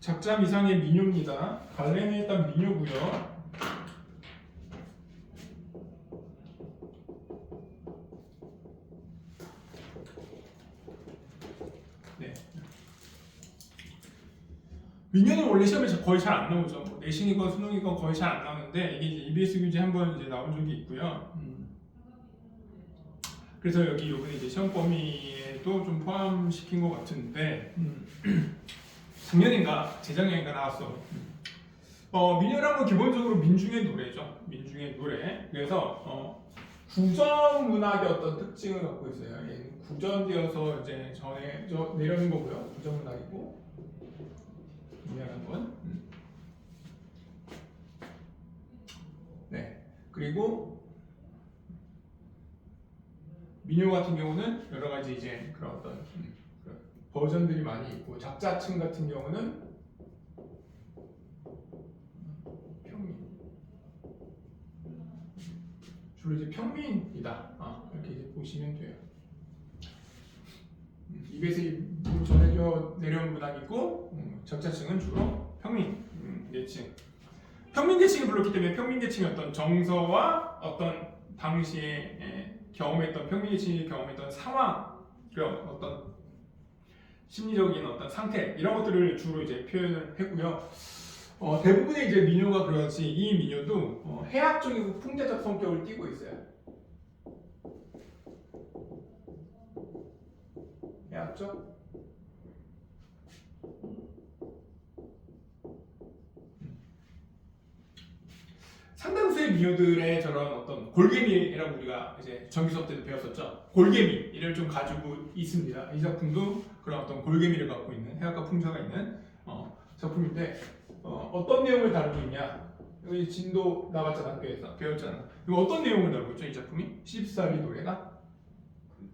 작자 미상의 민요입니다. 갈래는 일단 민요고요. 네. 민요는 원래 시험에 거의 잘 안 나오죠. 뭐 내신이건 수능이건 거의 잘 안 나오는데 이게 이제 EBS 교재 한번 이제 나온 적이 있고요. 그래서 여기 요번에 이제 시험 범위에도 좀 포함시킨 것 같은데 작년인가 재작년인가 나왔어. 민요란 건 기본적으로 민중의 노래죠. 민중의 노래. 그래서 구전 문학의 어떤 특징을 갖고 있어요. 얘는 구전되어서 이제 내려는 거고요. 구전 문학이고 민요라는 건. 네. 그리고 민요 같은 경우는 여러 가지 이제 그런 어떤 그런 버전들이 많이 있고 작자층 같은 경우는 평민 주로 이제 평민이다. 이렇게 이제 보시면 돼요. 입에서 입으로 전해져 내려온 문학이 있고 작자층은 주로 평민 계층. 평민 계층이 불렀기 때문에 평민 계층의 어떤 정서와 어떤 당시에 경험했던 평민 계층이 경험했던 상황, 그런 어떤 심리적인 어떤 상태 이런 것들을 주로 이제 표현을 했고요. 대부분의 이제 민요가 그렇지 이 민요도 해학적이고 풍자적 성격을 띠고 있어요. 해학적. 상당수의 민요들의 저런 어떤 골개미라고 우리가 이제 정기 수업 때도 배웠었죠. 골개미를 좀 가지고 있습니다. 이 작품도 그런 어떤 골개미를 갖고 있는 해학과 풍자가 있는 작품인데 어떤 내용을 다루고 있냐? 여기 진도 나왔잖아, 학교에서 배웠잖아. 이거 어떤 내용을 다루고 있죠, 이 작품이? 시집살이 노래가? 그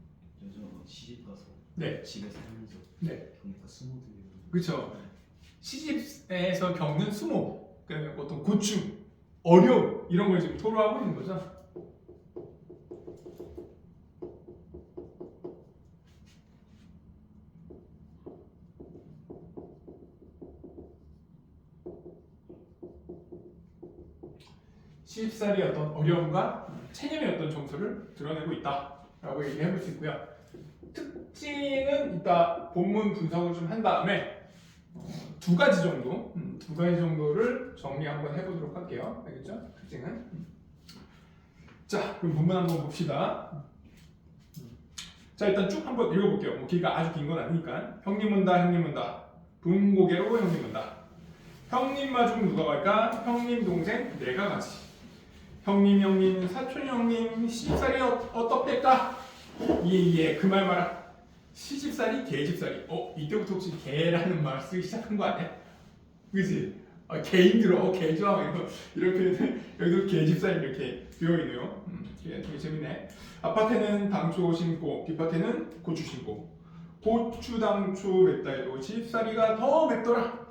여자 시집 가서 네. 집에 살면서 네. 겪는 수모들. 그렇죠. 시집에서 겪는 수모, 그러니까 어떤 고충, 어려움 이런 걸 지금 토로하고 있는 거죠. 시집살이의 어떤 어려움과 체념의 어떤 정서를 드러내고 있다라고 얘기해 볼 수 있고요. 특징은 이따 본문 분석을 좀 한 다음에 두 가지 정도를 정리 한번 해보도록 할게요. 알겠죠? 특징은. 자, 그럼 본문 한번 봅시다. 자, 일단 쭉 한번 읽어볼게요. 뭐 길이가 아주 긴 건 아니니까. 형님 문다, 형님 문다. 붕고개로 형님 문다. 형님 마중 누가 갈까? 형님 동생 내가 가지. 형님 사촌 형님 시집살이 어떻겠까? 예, 그 말 마라. 시집살이 개집살이. 이때부터 혹시 개라는 말 쓰기 시작한 거 아니야? 그치? 개 힘들어. 개 좋아. 이런 표현은 여기도 개집살이 이렇게 되어있네요. 되게 재밌네. 앞밭에는 당초 심고 뒷밭에는 고추 심고 고추 당초 맵다 해도 시집살이가 더 맵더라.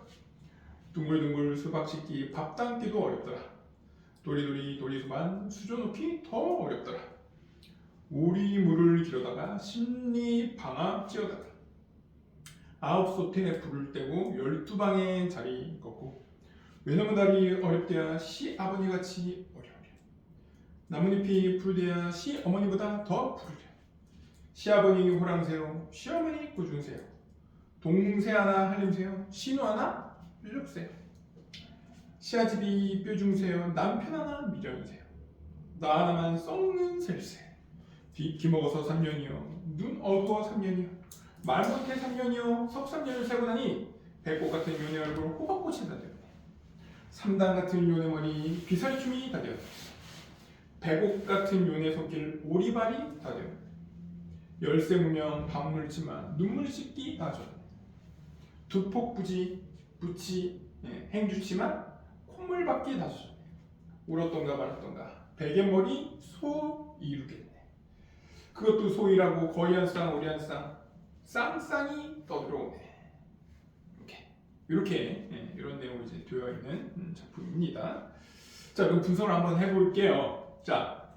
둥글둥글 수박 씻기 밥 담기도 어렵더라. 도리도리 도리수만 수저 놓기 더 어렵더라. 오리 물을 기르다가 심리 방아 찧어다가 9솥에 불을 떼고 12방에 자리 걷고 외나무 다리 어렵대야 시아버니같이 어려우랴. 나뭇잎이 푸르대야 시어머니보다 더 푸르랴. 시아버니 호랑새요 시어머니 꾸준새요. 동새 하나 한림새요 신우 하나 뾰족새요. 시아집이 뾰중새요 남편 하나 미련새요. 나 하나만 썩는 셀새. 뒤먹어서 3년이요 눈 어두워 3년이요 말 못해 3년이요 석 3년을 세고 나니 배꼽 같은 요네 얼굴 호박꽃이 다 되었네. 3단 같은 요네 머리 비살춤이 다 되었네. 배곡 같은 요네 손길 오리발이 다 되었네. 열쇠 무명 밥 물지만 눈물 씻기 다 줬네. 두폭 부치 행주치만 콧물 받기 다 줬네. 울었던가 말았던가 베갯머리 소 이루겠네. 그것도 소이라고 거의 한 쌍 오리 한 쌍 쌍쌍이 떠들어오네. 이렇게 이런 내용이 이제 되어 있는 작품입니다. 자, 그럼 분석을 한번 해볼게요. 자,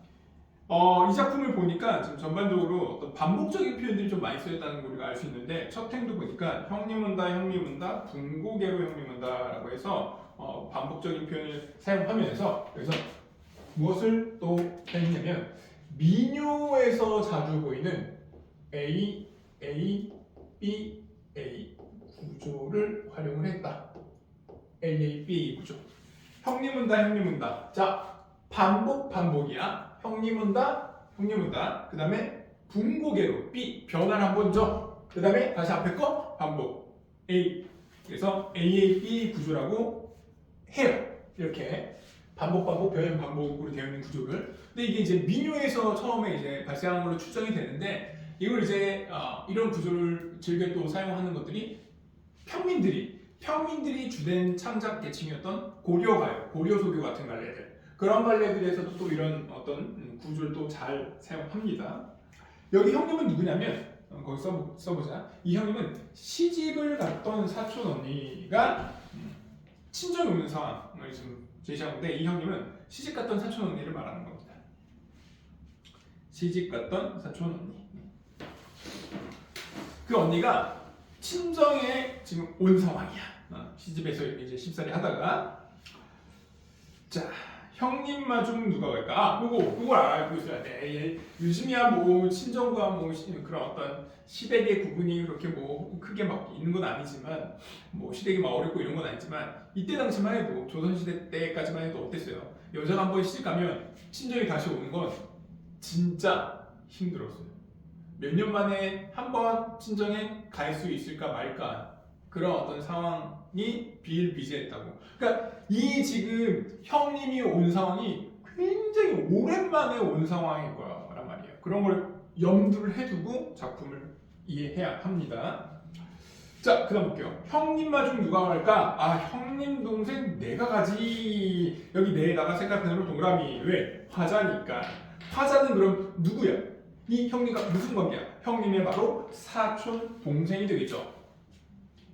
이 작품을 보니까 지금 전반적으로 어떤 반복적인 표현들이 좀 많이 쓰였다는 걸 우리가 알 수 있는데 첫 행도 보니까 형님 온다, 형님 온다, 분고개로 형님 온다라고 해서 반복적인 표현을 사용하면서 그래서 무엇을 또 했냐면 민요에서 자주 보이는 A, A, B, A 구조를 활용을 했다. A, A, B 구조. 형님 온다, 형님 온다. 자, 반복이야. 형님 온다, 형님 온다. 그 다음에 분고개로 B 변화를 한번 줘. 그 다음에 다시 앞에 거 반복 A. 그래서 AAB 구조라고 해요. 이렇게 반복 변형 반복으로 되어 있는 구조를. 근데 이게 이제 민요에서 처음에 이제 발생한 걸로 추정이 되는데 이걸 이제 이런 구조를 즐겨 또 사용하는 것들이 평민들이 주된 창작 계층이었던 고려가요, 고려소교 같은 갈래들. 그런 갈래들에서도 또 이런 어떤 구조를 또 잘 사용합니다. 여기 형님은 누구냐면 거기 써보자. 이 형님은 시집을 갔던 사촌 언니가 친정에 오는 상황을 지금 제시하는데 이 형님은 시집 갔던 사촌 언니를 말하는 겁니다. 시집 갔던 사촌 언니. 그 언니가 친정에 지금 온 상황이야. 시집에서 이제 쉽사리 하다가 자. 형님마 중 누가 갈까? 그걸 알고 있어야 돼. 요즘이야 뭐 친정과 뭐 그런 어떤 시댁의 구분이 그렇게 뭐 크게 막 있는 건 아니지만 뭐 시댁이 막 어렵고 이런 건 아니지만 이때 당시만 해도 조선시대 때까지만 해도 어땠어요? 여자가 한 번 시집 가면 친정이 다시 오는 건 진짜 힘들었어요. 몇 년 만에 한 번 친정에 갈 수 있을까 말까 그런 어떤 상황이 비일비재했다고. 그러니까 이 지금 형님이 온 상황이 굉장히 오랜만에 온 상황일 거란 말이에요. 그런 걸 염두를 해두고 작품을 이해해야 합니다. 자, 그다음 볼게요. 형님마 중 누가 갈까? 형님 동생 내가 가지. 여기 내에다가 색깔펜으로 동그라미. 왜? 화자니까. 화자는 그럼 누구야? 이 형님과 무슨 관계야? 형님의 바로 사촌 동생이 되겠죠.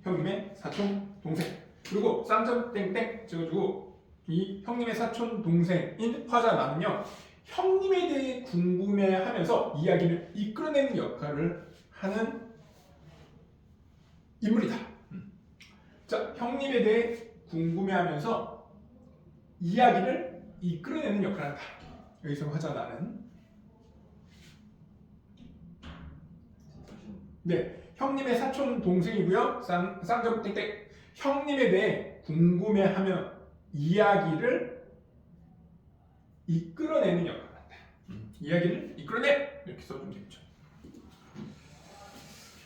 형님의 사촌 동생. 그리고 쌍점 땡땡 찍어주고 이 형님의 사촌 동생인 화자 나는요 형님에 대해 궁금해하면서 이야기를 이끌어내는 역할을 하는 인물이다. 자, 형님에 대해 궁금해하면서 이야기를 이끌어내는 역할을 한다. 여기서 화자 나는 네, 형님의 사촌 동생이고요. 쌍점 땡땡. 형님에 대해 궁금해하면 이야기를 이끌어내는 역할을 한다. 이야기를 이끌어내! 이렇게 써주면 되겠죠.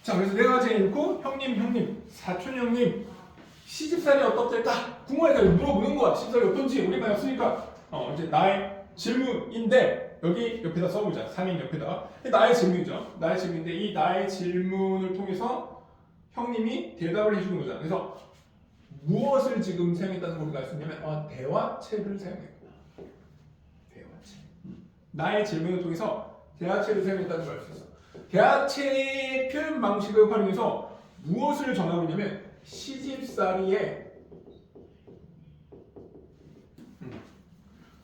자, 그래서 내가 제일 읽고 형님, 사촌 형님 시집살이 어떻을까? 궁금하니까 물어보는 거야. 시집살이 어떤지 우리만 없으니까 이제 나의 질문인데 여기 옆에다 써보자. 3인 옆에다. 나의 질문이죠. 나의 질문인데 이 나의 질문을 통해서 형님이 대답을 해주는 거잖아. 그래서 무엇을 지금 사용했다는 걸 우리가 알 수 있냐면 대화체를 사용했구나. 대화체. 나의 질문을 통해서 대화체를 사용했다는 걸 알 수 있어. 대화체의 표현 방식을 활용해서 무엇을 전하고 있냐면 시집살이의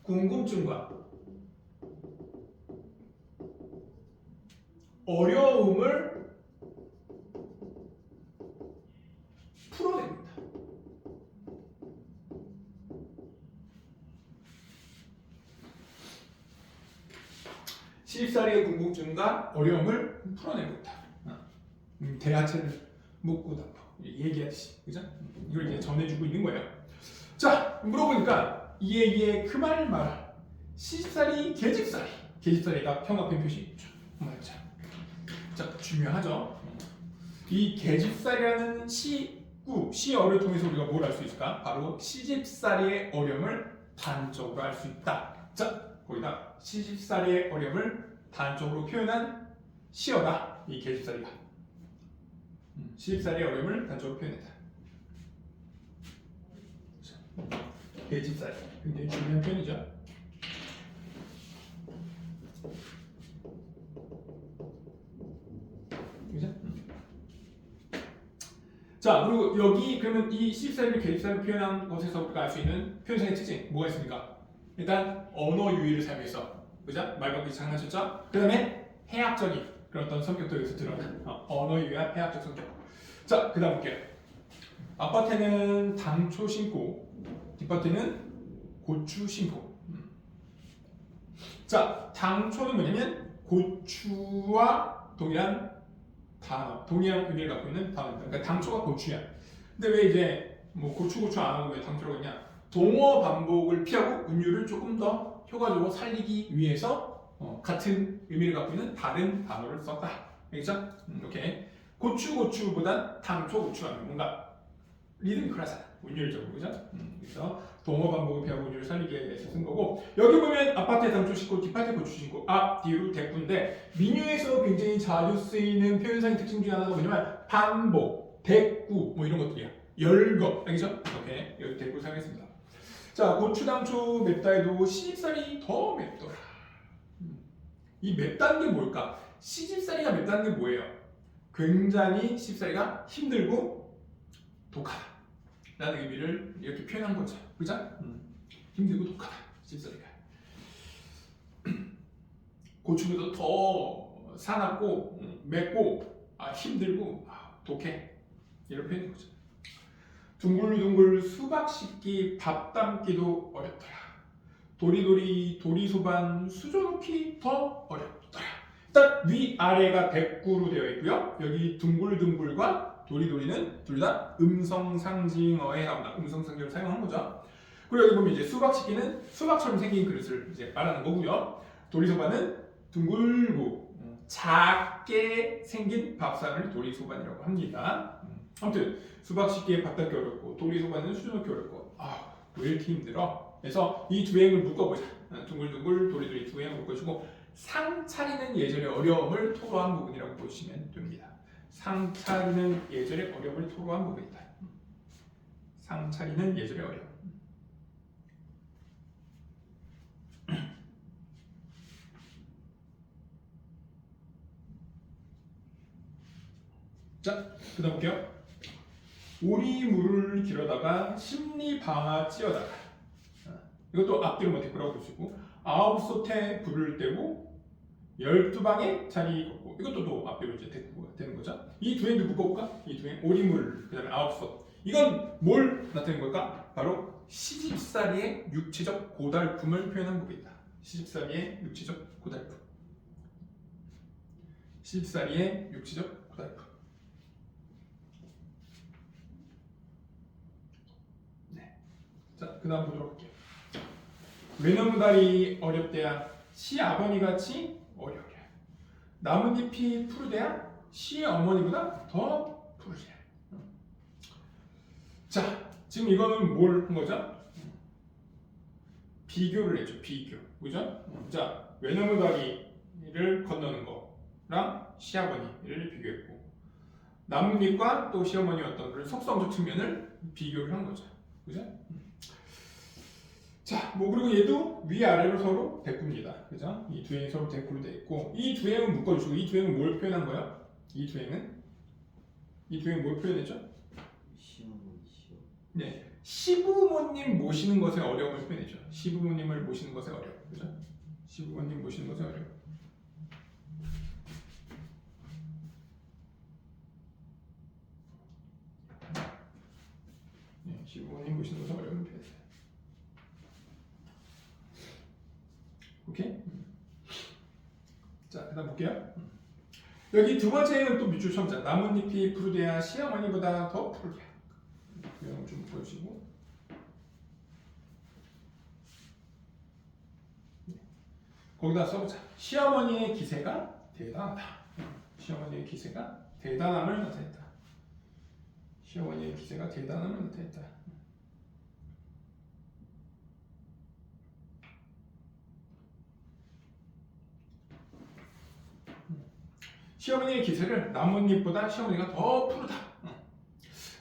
궁금증과 어려움을 풀어냅니다. 시집살이의 궁금증과 어려움을 풀어냅니다. 대화체를 묻고 답하고 얘기하듯이, 그죠? 이걸 이제 전해주고 있는 거예요. 자, 물어보니까 이에 그 말 말아. 시집살이, 계집살이가 평합된 표시. 맞자. 자, 중요하죠. 이 계집살이라는 시어를 통해서 우리가 뭘 알 수 있을까? 바로 시집살이의 어려움을 단적으로 알 수 있다. 자, 거기다 시집살이의 어려움을 단적으로 표현한 시어다. 이 계집살이가. 시집살이의 어려움을 단적으로 표현했다. 계집살이 굉장히 중요한 표현이죠. 그죠? 자, 그리고 여기 그러면 이 시집살이를 계집살이를 표현한 것에서 우리가 알 수 있는 표현상의 특징 뭐가 있습니까? 일단 언어 유희를 사용해서 그죠? 말바꾸기 장난쳤죠? 그 다음에 해학적인 그런 어떤 성격도 여기서 드러나. 언어에 의한 해학적 성격. 자, 그 다음 볼게요. 앞밭에는 당초 심고 뒷밭에는 고추 심고. 자, 당초는 뭐냐면 고추와 동일한 단어, 동일한 의미를 갖고 있는 단어입니다. 그러니까 당초가 고추야. 근데 왜 이제 뭐 고추 안 하고 왜 당초라고 했냐? 동어 반복을 피하고 운율을 조금 더 효과적으로 살리기 위해서 같은 의미를 갖고 있는 다른 단어를 썼다. 알겠죠? 오케이. 고추보다 당초 고추하면 뭔가 리듬컬하잖아. 운율적으로, 그죠? 그래서 동어 반복을 피하고 운율을 살리기 위해서 쓴 거고, 여기 보면 앞밭에 당초 심고 뒷밭에 고추 심고 앞, 뒤로 대꾸인데 민유에서 굉장히 자주 쓰이는 표현상의 특징 중에 하나가 뭐냐면 반복, 대꾸 뭐 이런 것들이야. 열거, 알겠죠? 오케이. 여기 대꾸 사용했습니다. 자, 고추 당초 맵다 해도 시집살이 더 맵더라. 이 맵다는 게 뭘까? 시집살이가 맵다는 게 뭐예요? 굉장히 시집살이가 힘들고 독하다 라는 의미를 이렇게 표현한 거죠. 그죠? 힘들고 독하다. 시집살이가. 고추보다 더 사납고 맵고 힘들고 독해. 이런 표현인 거죠. 둥글둥글 수박 씻기 밥 담기도 어렵더라. 도리도리 도리소반 수저 놓기 더 어렵더라. 일단 위아래가 대꾸로 되어 있고요. 여기 둥글둥글과 도리도리는 둘 다 음성상징어에 나온다. 음성상징어를 사용한 거죠. 그리고 여기 보면 이제 수박 씻기는 수박처럼 생긴 그릇을 이제 말하는 거고요. 도리소반은 둥글고 작게 생긴 밥상을 도리소반이라고 합니다. 아무튼 수박 씻기에 밥 담기 어렵고 도리소반은 수저 놓기 어렵고 왜 이렇게 힘들어? 그래서 이 두 행을 묶어보자. 둥글둥글 도리도리 두 행을 묶어주고 상 차리는 예절의 어려움을 토로한 부분이라고 보시면 됩니다. 상 차리는 예절의 어려움을 토로한 부분이다. 상 차리는 예절의 어려움. 자, 그 다음 볼게요. 오리물을 길어다가 심리방아 찧어다가 이것도 앞뒤로 대꾸라고 보시고 9솥에 불을 떼고 12방에 자리 걷고 이것도 또 앞뒤로 이제 대꾸가 되는 거죠. 이 두 행도 묶어볼까? 이 두 행, 오리물, 그 다음에 9솥. 이건 뭘 나타내는 걸까? 바로 시집살이의 육체적 고달픔을 표현한 부분이다. 시집살이의 육체적 고달픔. 시집살이의 육체적 고달픔. 네. 자, 그 다음 보도록 할게요. 외나무다리 어렵대야 시아버니같이 어려우랴. 나뭇잎이 푸르대야 시어머니보다 더 푸르랴. 자, 지금 이거는 뭘 한 거죠? 비교를 했죠. 비교. 그죠? 자, 외나무다리를 건너는 거랑 시아버니를 비교했고 나뭇잎과 또 시어머니 어떤 그런 속성적 측면을 비교를 한 거죠. 그죠? 자, 뭐 그리고 얘도 위아래로 서로 대꾸입니다. 그죠? 이 두 행이 서로 대꾸로 되어 있고 이 두 행은 묶어주시고 이 두 행은 뭘 표현한 거예요? 이 두 행은 뭘 표현했죠? 시어머니. 네, 시부모님 모시는 것의 어려움을 표현했죠. 시부모님을 모시는 것의 어려움, 그죠? 시부모님 모시는 것의 어려움. 네, 시부모님 모시는 것의 어려움을 표현했어요. 오케이? 자, 그다음 볼게요. 여기 두 번째는 또 밑줄 처음자. 나뭇잎이 푸르대야 시어머니보다 더 푸르랴. 이런 좀 보여주시고. 네. 거기다 써보자. 시어머니의 기세가 대단하다. 시어머니의 기세가 대단함을 나타냈다. 시어머니의 기세가 대단함을 나타냈다. 시어머니의 기세를 나뭇잎보다 시어머니가 더 푸르다.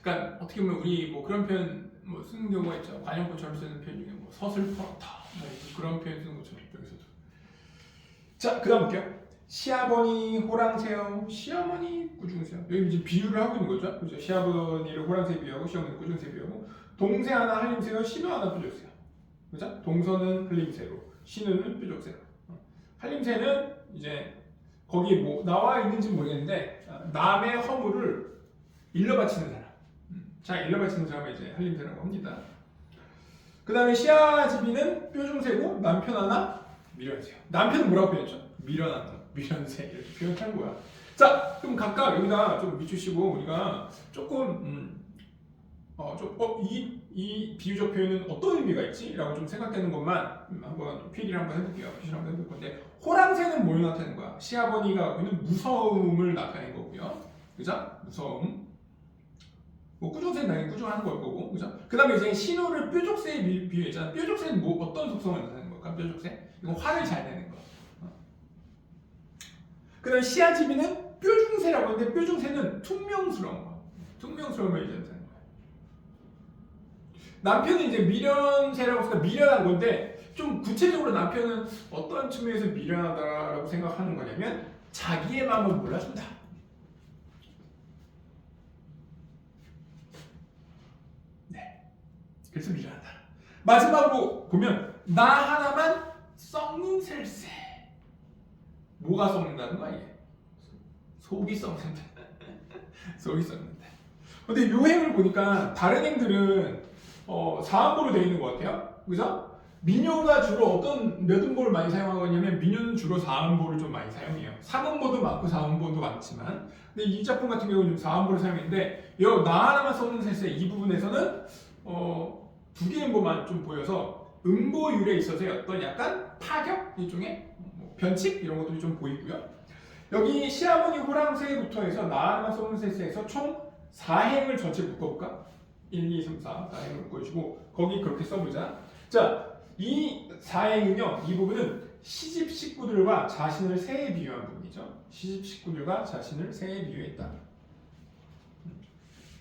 그러니까 어떻게 보면 우리 뭐 그런 표현 뭐 쓰는 경우가 있죠. 관용구처럼 쓰는 표현 중에 뭐 서슬퍼렇다 뭐 그런 표현 쓰는 것처럼 여기서도. 자, 그다음 볼게요. 시아버니 호랑새요, 시어머니 꾸중새요. 여기 이제 비유를 하고 있는 거죠. 그죠? 시아버니를 호랑새 비유하고 시어머니 꾸중새 비유하고 동새 하나 한림새요, 신우 하나 뾰족새요. 그죠? 동서는 흘림새로, 신우는 뾰족새로. 한림새는 이제 거기 뭐 나와 있는지 모르겠는데 남의 허물을 일러 바치는 사람. 자, 일러 바치는 사람을 이제 한림새라고 합니다. 그 다음에 시아지비는 뾰중새고 남편 하나 미련새요. 남편은 뭐라고 표현했죠? 미련한 놈, 미련새 이렇게 표현한 거야. 자, 그럼 각각 여기다 좀 비추시고 우리가 조금 이 비유적 표현은 어떤 의미가 있지? 라고 좀 생각되는 것만 한번 필기를 한번 해볼게요. 표시를 한번 해볼 건데 호랑새는 뭘 나타내는 거야? 시아버니가 갖고 있는 무서움을 나타낸 거고요. 그죠? 무서움. 뭐 꾸중새는 당연히 꾸중하는 걸 거고, 그죠? 그 다음에 이제 신호를 뾰족새에 비유했잖아. 뾰족새는 뭐 어떤 속성을 나타내는 걸까? 뾰족새? 이건 화를 잘 내는 거. 그 다음에 시아지비는 뾰중새라고 하는데 뾰중새는 퉁명스러운 거. 퉁명스러움을 이제 나타내는 거야. 남편은 이제 미련새라고 해서 미련한 건데 좀 구체적으로 남편은 어떤 측면에서 미련하다라고 생각하는 거냐면 자기의 마음을 몰라준다. 그래서 미련하다. 마지막으로 보면 나 하나만 썩는 셀세. 뭐가 썩는다는 거야 이게? 속이 썩는다. 속이 썩는다. 근데 요 행을 보니까 다른 행들은 사음보로 되어 있는 것 같아요. 그죠? 민요가 주로 어떤 몇 음보를 많이 사용하냐면 민요는 주로 사음보를 좀 많이 사용해요. 삼음보도 많고 사음보도 많지만 근데 이 작품 같은 경우는 좀 사음보를 사용했는데 요 나 하나만 썩는 셀세 이 부분에서는 두 개의 음보만 좀 보여서 음보율에 있어서의 어떤 약간 파격 일종의 뭐 변칙 이런 것들이 좀 보이고요. 여기 시아버니 호랑새부터 해서 나 하나만 썩는 셀세에서 총 4행을 전체 묶어볼까? 1, 2, 3, 4 4행을 묶어주고 거기 그렇게 써보자. 자, 이 4행은요. 이 부분은 시집 식구들과 자신을 새에 비유한 부분이죠. 시집 식구들과 자신을 새에 비유했다.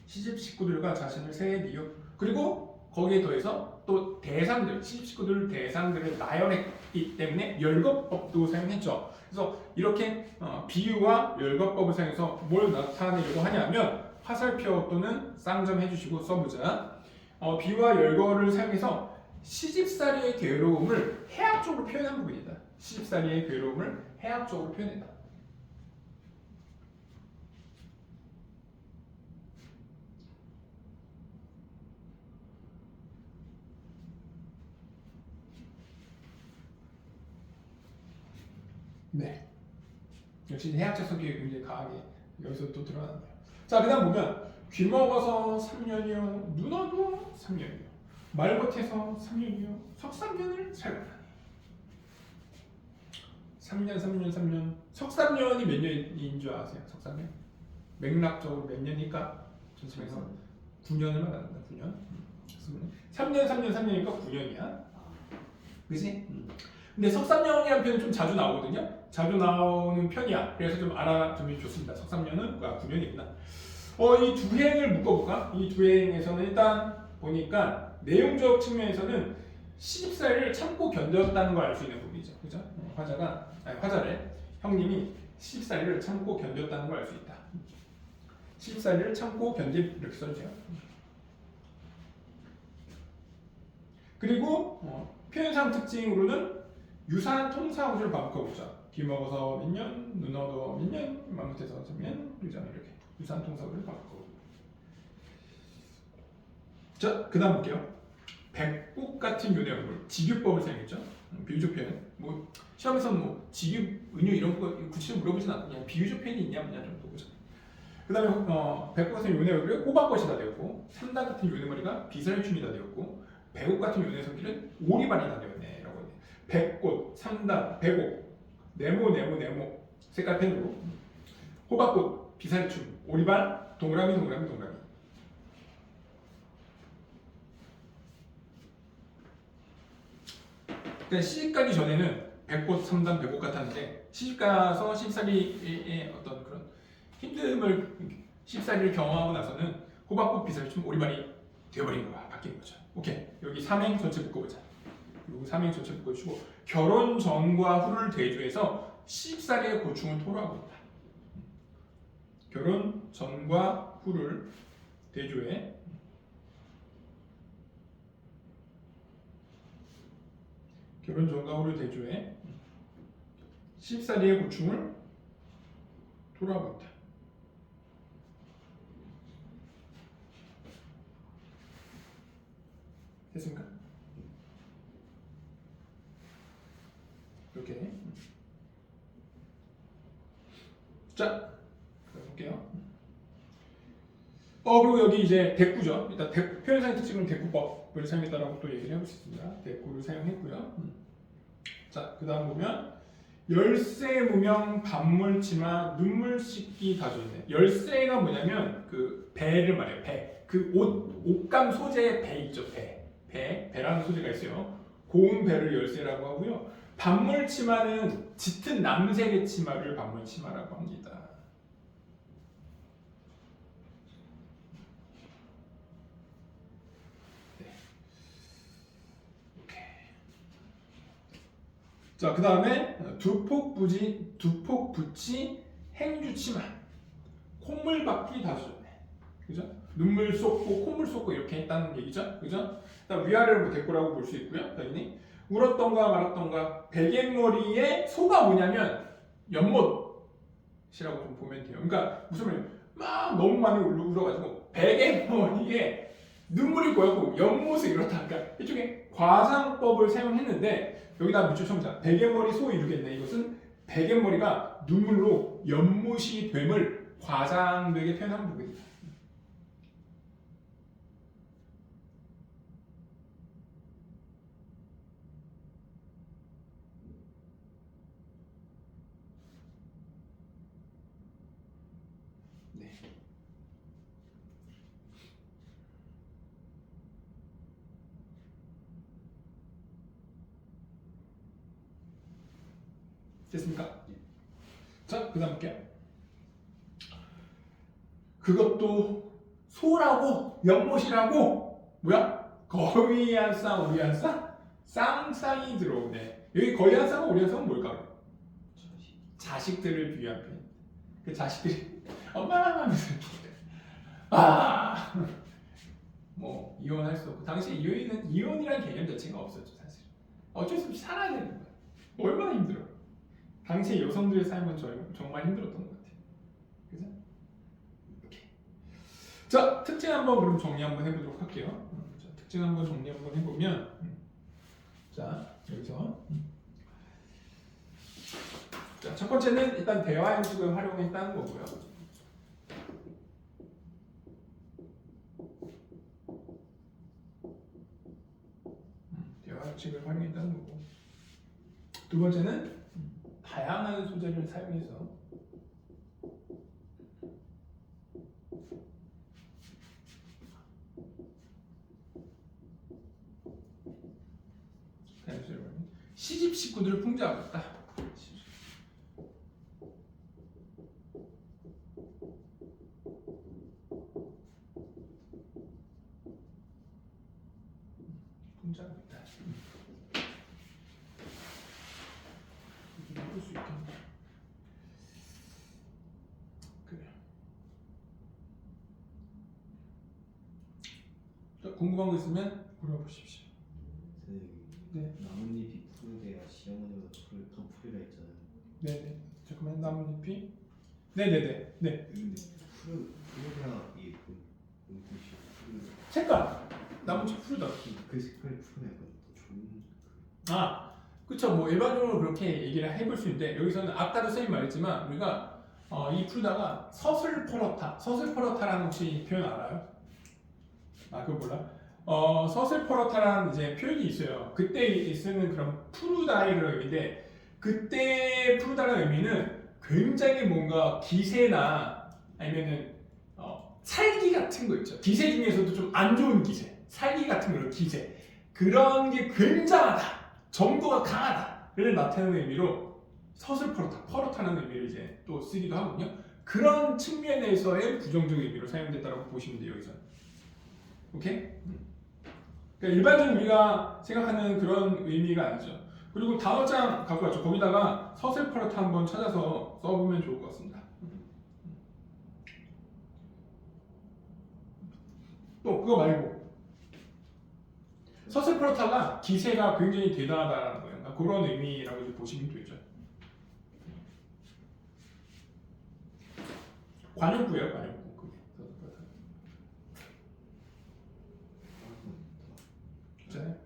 시집 식구들과 자신을 새에 비유. 그리고 거기에 더해서 또 대상들, 시집 식구들 대상들을 나열했기 때문에 열거법도 사용했죠. 그래서 이렇게 비유와 열거법을 사용해서 뭘 나타내려고 하냐면 화살표 또는 쌍점 해주시고 써보자. 비유와 열거를 사용해서 시집살이의 괴로움을 해학적으로 표현한 부분이다. 시집살이의 괴로움을 해학적으로 표현했다. 네. 역시 해학적 성격이 굉장히 강하게 여기서 또 드러난다. 자, 그 다음 보면 귀 먹어서 3년이요, 눈 어두워 3년이요, 말못해서 3년이요, 석삼년을 살고 나니. 3년, 3년, 3년. 석삼년이 몇 년인 줄 아세요? 석삼년? 맥락적으로 몇 년일까? 전체에서 9년을 말합니다. 9년. 3년, 3년, 3년이니까 9년이야. 그지? 근데 석삼년이라는 표현이 좀 자주 나오거든요. 자주 나오는 편이야. 그래서 좀 알아두면 좋습니다. 석삼년은 9년이구나. 이 두 행을 묶어볼까? 이 두 행에서는 일단 보니까 내용적 측면에서는 시집살이를 참고 견뎠다는 걸 알 수 있는 부분이죠. 그죠? 화자를 형님이 시집살이를 참고 견뎠다는 걸 알 수 있다. 시집살이를 참고 견딜 이렇게 써주세요. 그리고 표현상 특징으로는 유사한 통사 구조를 반복해보자. 귀 먹어서 몇 년, 눈 어두워 몇 년, 맘못해서 3년, 이렇게 유사한 통사 구조를 반복해보자. 자, 그 다음 볼게요. 백국 같은 요내어물, 직유법을 사용했죠. 비유적 표현. 뭐 시험에서 뭐 직유, 은유 이런 거 구체적으로 물어보진 않고 그냥 비유적 표현이 있냐 없냐 정도 보자. 그 다음에 백국 같은 요내어물이 호박꽃이 다 되었고, 삼단 같은 요내머리가 비살춤이 다 되었고, 백옥 같은 요내성길은 오리발이 다 되었네 라고 했네. 백꽃, 삼단, 백옥, 네모 색깔 펜으로 호박꽃, 비살춤, 오리발, 동그라미. 그러니까 시집가기 전에는 백꽃, 삼단, 백옥 같았는데 시집가서 시집살이의 어떤 그런 힘듦을 시집살이를 경험하고 나서는 호박꽃, 비살춤, 오리발이 되어버린 거야. 바뀐 거죠. 오케이. 여기 삼행 전체 묶어보자. 그리고 삼행 전체 묶어주고 결혼 전과 후를 대조해서 시집살이의 고충을 토로하고 있다. 결혼 전과 후를 대조해 결혼 전과 후를 대조해 시집살이의 고충을 토로하고 있다. 됐습니까? 이렇게. 자, 볼게요. 그리고 여기 이제 대꾸죠. 일단 표현상 특징은 대꾸법을 사용했다라고 또 얘기를 해볼 수 있습니다. 대꾸를 사용했고요. 자, 그 다음 보면 열쇠, 무명, 반물치마, 눈물 씻기 가져있네. 열쇠가 뭐냐면 그 배를 말해요. 배. 그 옷감 소재의 배 있죠. 배라는 소재가 있어요. 고운 배를 열쇠라고 하고요. 반물치마는 짙은 남색의 치마를 반물치마라고 합니다. 자, 그 다음에 두폭 붙이 행주치마 콧물 받기 다져줬네. 그죠? 눈물 쏟고 콧물 쏟고 이렇게 했다는 얘기죠. 그죠? 그다음 위아래를 뭐 대꾸라고 볼 수 있고요. 당연히 울었던가 말았던가 베갯머리의 소가 뭐냐면 연못이라고 좀 보면 돼요. 그러니까 무슨 말이에요? 막 너무 많이 울어가지고 베갯머리에 눈물이 고였고 연못을 이렇다. 그러니까 이쪽에 과장법을 사용했는데 여기다 밑줄 첨자 베갯머리 소 이루겠네. 이것은 베갯머리가 눈물로 연못이 됨을 과장되게 표현한 부분입니다. 네. 됐습니까? 자, 그 다음 볼게요. 그것도 소라고 연못이라고 뭐야? 거의 한 쌍, 우리 한 쌍? 쌍쌍이 들어오네. 여기 거의 한 쌍은 우리 한 쌍은 뭘까? 자식들을 비유한 표현. 그 자식들이 엄마랑 하면서 뭐 이혼할 수 없고 당시 이혼이란 개념 자체가 없었죠. 사실 어쩔 수 없이 살아야 되는 거야. 얼마나 힘들어. 당시 여성들의 삶은 정말 힘들었던 것 같아요. 그죠? 이렇게. 자, 특징 한번 그럼 정리 한번 해보도록 할게요. 자, 특징 한번 정리 한번 해보면, 자 여기서 자, 첫 번째는 일단 대화 형식을 활용했다는 거고요. 대화 형식을 활용했다는 거고. 두 번째는 다양한 소재를 사용해서 시집 식구들을 풍자하고 있다. 풍자하고 있다. 볼 수 있겠네. 그래. 자, 궁금한 거 있으면 물어보십시오. 선생님, 네. 나뭇잎이 푸르돼야 시어머니보다 더 푸르가 있잖아요. 네네. 잠깐만 나뭇잎이. 네네네. 네. 근데 푸르가 이게 눈빛이 푸르. 색깔. 나뭇잎 푸르다. 그 색깔이 푸르면 약간 더 좋은. 그쵸. 뭐 일반적으로 그렇게 얘기를 해볼 수 있는데 여기서는 아까도 선생님 말했지만 우리가 이 푸르다가 서슬퍼렇다라는 혹시 표현 알아요? 그거 몰라? 서슬퍼렇다라는 이제 표현이 있어요. 그때 쓰는 그런 푸르다이라는 의미인데 그때 푸르다라는 의미는 굉장히 뭔가 기세나 아니면은 살기 같은 거 있죠. 기세 중에서도 좀 안 좋은 기세, 살기 같은 그런 기세 그런 게 굉장하다. 정도가 강하다를 나타내는 의미로 퍼렇다는 의미를 이제 또 쓰기도 하거든요. 그런 측면에서의 부정적 의미로 사용됐다고 보시면 돼요. 여기서. 오케이? 그러니까 일반적으로 우리가 생각하는 그런 의미가 아니죠. 그리고 단어장 갖고 왔죠. 거기다가 서슬퍼렇다 한번 찾아서 써보면 좋을 것 같습니다. 또 그거 말고 서슬퍼렇다가 기세가 굉장히 대단하다는 거예요. 그러니까 그런 의미라고 이제 보시면 되죠. 관용구예요, 관용구. 괜찮아요?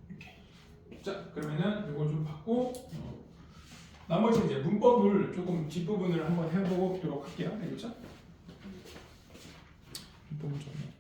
이렇게. 자, 그러면은 이거 좀 받고 나머지 이제 문법을 조금 뒷부분을 한번 해보도록 할게요. 알겠죠? 문법을 좀.